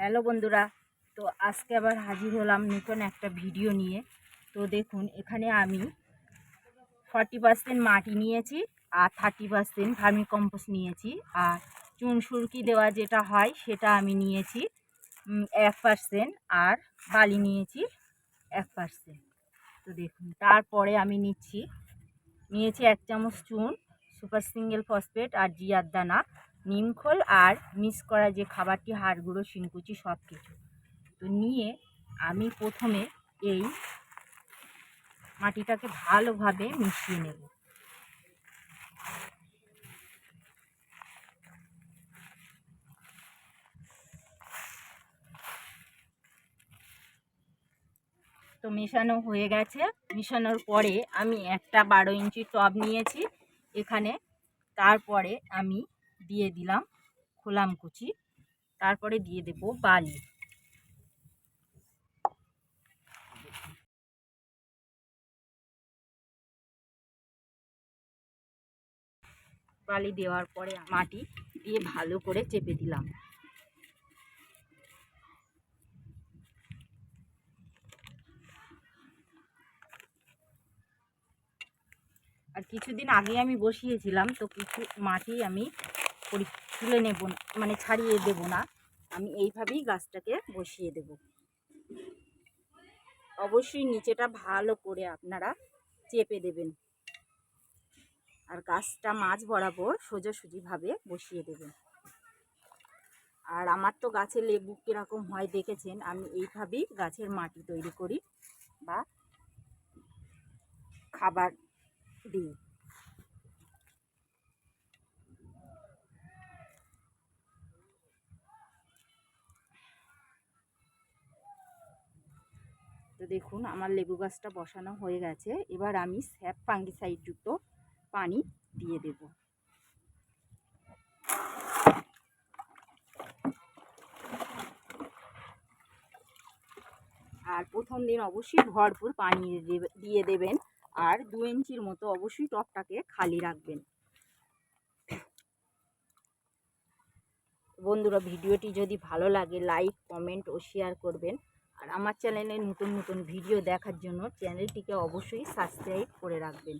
Hello বন্ধুরা, তো আজকে আবার হাজির হলাম নতুন একটা ভিডিও নিয়ে। তো দেখুন, এখানে আমি 40% মাটি নিয়েছি আর 30% ভার্মি কম্পোস্ট নিয়েছি, আর চুন সুরকি দেওয়া যেটা হয় সেটা আমি নিয়েছি 1%, আর বালি নিয়েছি 1%। তো দেখুন, তারপরে আমি নিয়েছি 1 চামচ চুন, সুপার সিঙ্গেল ফসফেট আর জিয়ার দানা, নিমখোল আর মিক্স করা যে খাবারটি, হাড় গুঁড়ো, শিংকুচি সব কিছু। তো নিয়ে আমি প্রথমে এই মাটিটাকে ভালোভাবে মিশিয়ে নেব। তো মেশানো হয়ে গেছে। মেশানোর পরে আমি একটা 12 ইঞ্চি টব নিয়েছি এখানে। তারপরে আমি দিয়ে দিলাম খোলাম কুচি, তারপরে দিয়ে দেব বালি। বালি দেওয়ার পরে মাটি দিয়ে ভালো করে চেপে দিলাম। আর কিছুদিন আগে আমি বসিয়েছিলাম, তো কিছু মাটি আমি তুলে নেব, মানে ছাড়িয়ে দেব না, আমি এইভাবেই গাছটাকে বসিয়ে দেব। অবশ্যই নিচেটা ভালো করে আপনারা চেপে দেবেন, আর গাছটা মাঝ বরাবর সোজাসুজিভাবে বসিয়ে দেবেন। আর আমার তো গাছের লেবু কীরকম হয় দেখেছেন, আমি এইভাবেই গাছের মাটি তৈরি করি বা খাবার দিই। তো দেখুন, আমার লেবু গাছটা বসানো হয়ে গেছে। এবার আমি স্যাপ ফাঙ্গিসাইডযুক্ত পানি দিয়ে দেব। আর প্রথম দিন অবশ্যই ভরপুর পানি দিয়ে দেবেন, আর 2 ইঞ্চির মতো অবশ্যই টবটাকে খালি রাখবেন। বন্ধুরা, ভিডিওটি যদি ভালো লাগে লাইক, কমেন্ট ও শেয়ার করবেন। আর আমার চ্যানেলে নতুন নতুন ভিডিও দেখার জন্য চ্যানেলটিকে অবশ্যই সাবস্ক্রাইব করে রাখবেন।